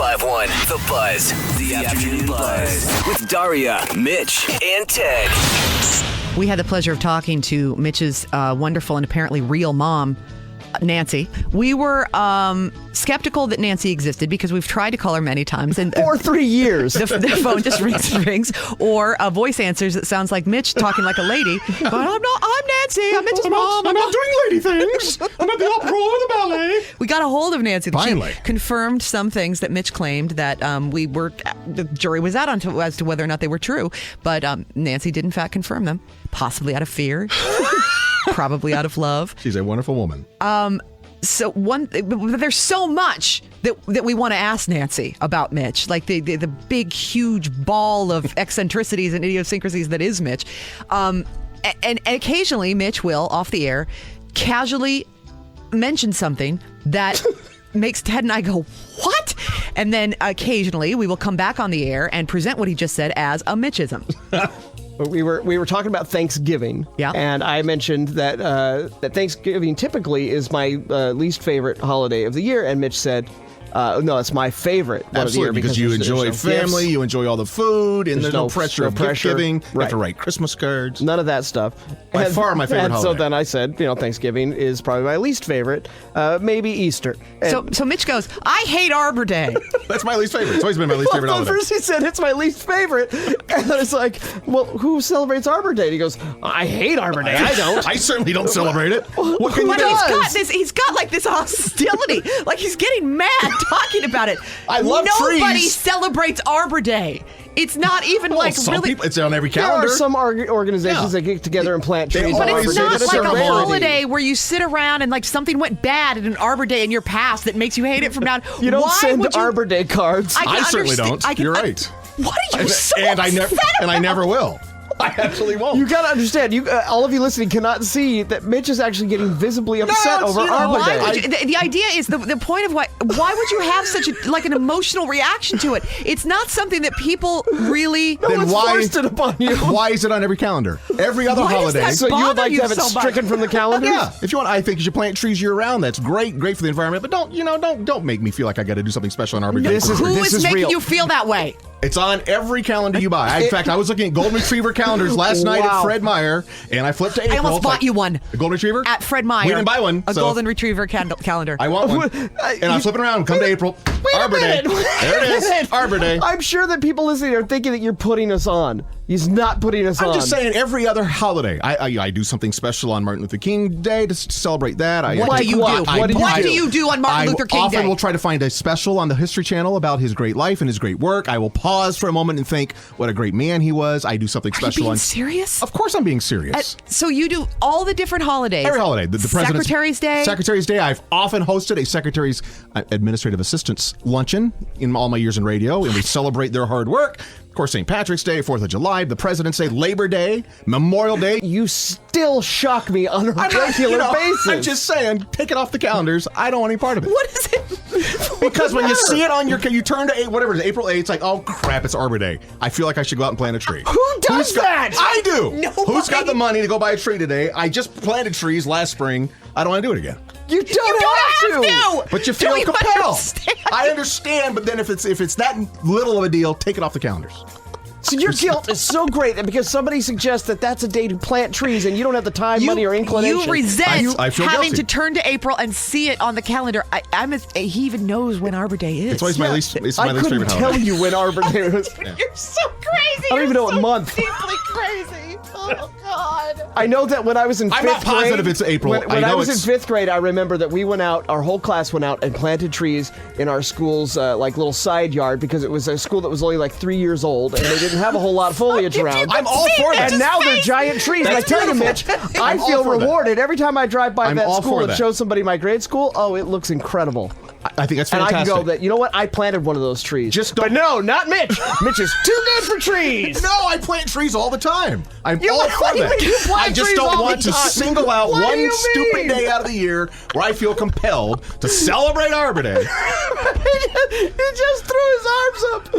95.1 The Buzz. The Afternoon Buzz. With Daria, Mitch, and Ted. We had the pleasure of talking to Mitch's wonderful and apparently real mom, Nancy. We were skeptical that Nancy existed because we've tried to call her many times. And for 3 years. The phone just rings and rings. Or voice answers that sounds like Mitch talking like a lady. But I'm Nancy. I'm Mitch's mom. I'm not doing lady things. I'm at the opera or the ballet. We got a hold of Nancy. Finally. She confirmed some things that Mitch claimed that the jury was out on as to whether or not they were true. But Nancy did in fact confirm them, possibly out of fear. Probably out of love. She's a wonderful woman. So there's so much that we want to ask Nancy about Mitch, like the big, huge ball of eccentricities and idiosyncrasies that is Mitch. And occasionally Mitch will, off the air, casually mention something that makes Ted and I go, what? And then occasionally we will come back on the air and present what he just said as a Mitchism. We were talking about Thanksgiving, yeah, and I mentioned that that Thanksgiving typically is my least favorite holiday of the year, and Mitch said, no, it's my favorite one Absolutely, of the year because you enjoy family, gifts. you enjoy all the food, and there's no pressure of gift giving. You have to write Christmas cards. None of that stuff. By far my favorite holiday. So then I said, Thanksgiving is probably my least favorite, maybe Easter. And so Mitch goes, I hate Arbor Day. That's my least favorite. It's always been my least favorite holiday. First he said, it's my least favorite. And then it's like, well, who celebrates Arbor Day? And he goes, I hate Arbor Day. I don't. I certainly don't celebrate it. What can you do? He's got like this hostility. Like he's getting mad talking about it. I love trees. Nobody celebrates Arbor Day. It's not even some really. people, it's on every calendar. There are some organizations that get together and plant trees. But it's not like a rarity. holiday where you sit around and like something went bad at an Arbor Day in your past that makes you hate it from now. You don't send Arbor Day cards. I certainly don't. You're right. What are you so and upset I never will. I actually won't. You gotta understand. All of you listening cannot see that Mitch is actually getting visibly upset over Arbor Day. The idea is the point of why would you have such an emotional reaction to it? It's not something that people really. No one's forced it upon you. Why is it on every calendar? Every other holiday. So you would like to have it stricken from the calendar? Yeah. If you want, I think you should plant trees year round. That's great for the environment. But don't make me feel like I got to do something special on Arbor Day. Who is making you feel that way? It's on every calendar you buy. In fact, I was looking at Golden Retriever calendars last night at Fred Meyer, and I flipped to April. I almost bought you one. A Golden Retriever? At Fred Meyer. We didn't buy one. A Golden Retriever calendar. I want one. And I'm flipping around. Come to April. Arbor Day. There it is. Arbor Day. I'm sure that people listening are thinking that you're putting us on. He's not putting us on. I'm just saying every other holiday. I do something special on Martin Luther King Day to celebrate that. What do you do? What do you do on Martin Luther King Day? I often will try to find a special on the History Channel about his great life and his great work. I will pause for a moment and think what a great man he was. I do something special. Are you being serious? Of course I'm being serious. So you do all the different holidays. Every holiday. The President's Secretary's Day. Secretary's Day. I've often hosted a Secretary's Administrative Assistants luncheon in all my years in radio, and we celebrate their hard work. Of course, St. Patrick's Day, 4th of July, the President's Day, Labor Day, Memorial Day. You still shock me on a regular basis. I'm just saying, take it off the calendars. I don't want any part of it. What is it? Because when you see it on you turn to whatever it is, April 8th, it's like, oh crap, it's Arbor Day. I feel like I should go out and plant a tree. Who does that? I do. Nobody. Who's got the money to go buy a tree today? I just planted trees last spring. I don't want to do it again. You don't have to. But you feel compelled. I understand, but then if it's that little of a deal, take it off the calendars. So your guilt is so great that because somebody suggests that that's a day to plant trees and you don't have the time, money, or inclination. You resent I feel having guilty. to turn to April and see it on the calendar. He even knows when Arbor Day is. It's always my least favorite holiday. I couldn't tell you when Arbor Day was. You're so crazy. I don't even know what month. Deeply crazy. Oh, God. I know that when I was in fifth grade. I'm not positive it's April. When I was in fifth grade, I remember that we went out, our whole class went out and planted trees in our school's little side yard because it was a school that was only like 3 years old and they didn't have a whole lot of foliage around. I'm all for that. And now they're giant trees. And I tell you, Mitch, I feel rewarded every time I drive by that school and show somebody my grade school. Oh, it looks incredible. I think that's fantastic. And I can go that, you know what? I planted one of those trees. But no, not Mitch. Mitch is too good for trees. No, I plant trees all the time. I'm all for that. I just don't want to single out one stupid day out of the year where I feel compelled to celebrate Arbor Day. He just threw his arms up.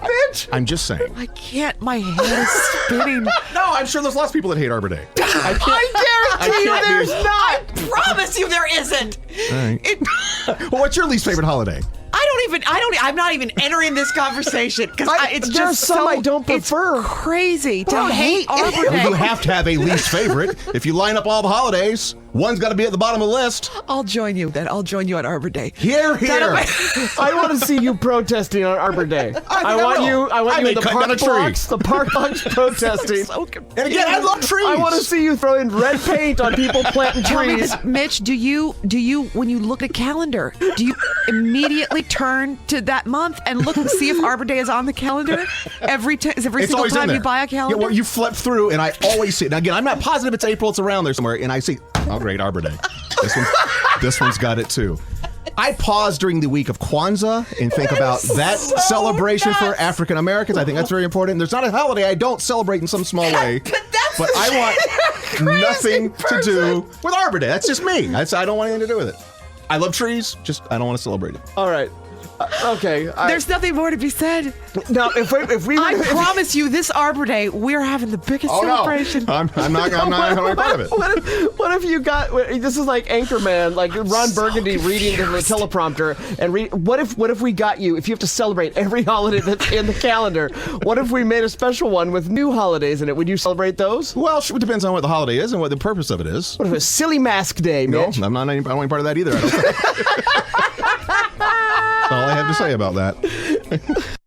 Mitch. I'm just saying. I can't. My head is spinning. No, I'm sure there's lots of people that hate Arbor Day. I guarantee you there's not. I promise you there isn't. All right. Well, what's your least favorite holiday? I don't I'm not even entering this conversation because it's there's just some so, I don't prefer. It's crazy to don't hate hate Arbor Day. You have to have a least favorite. If you line up all the holidays, one's got to be at the bottom of the list. I'll join you then. I'll join you on Arbor Day. Here. I want to see you protesting on Arbor Day. I want you in the park blocks protesting. So And again, I love trees. I want to see you throwing red paint on people planting Tell me trees. this, Mitch, do you when you look at a calendar, do you immediately turn to that month and look and see if Arbor Day is on the calendar every It's single always in time there. you buy a calendar? Yeah, well, you flip through, and I always see it. Now, again, I'm not positive it's April. It's around there somewhere, and I see, oh, great, Arbor Day. This one's got it, too. I pause during the week of Kwanzaa and think about that celebration for African Americans. I think that's very important. There's not a holiday I don't celebrate in some small way, but I want nothing to do with Arbor Day. That's just me. I don't want anything to do with it. I love trees, just I don't want to celebrate it. All right. Okay. There's nothing more to be said. Now, if we I promise you, this Arbor Day, we're having the biggest celebration. I'm not part of it. What if you got? This is like Anchorman, like Ron Burgundy reading the teleprompter, and what if we got you? If you have to celebrate every holiday that's in the calendar, what if we made a special one with new holidays in it? Would you celebrate those? Well, it depends on what the holiday is and what the purpose of it is. What if it was Silly Mask Day, No, Mitch? I don't want any part of that either. I don't think. That's all I have to say about that.